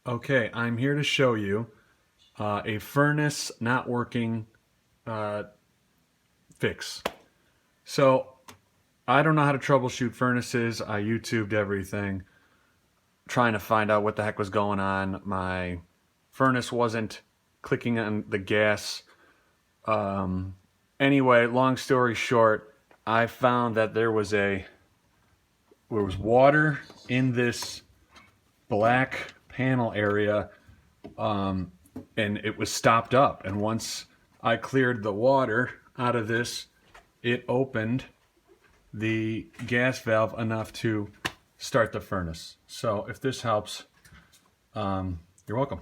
Okay, I'm here to show you a furnace not working uh, fix. So I don't know how to troubleshoot furnaces. I YouTubed everything, trying to find out what the heck was going on. My furnace wasn't clicking on the gas. Anyway, long story short, I found that there was water in this black panel area, and it was stopped up. And once I cleared the water out of this, it opened the gas valve enough to start the furnace. So if this helps, you're welcome.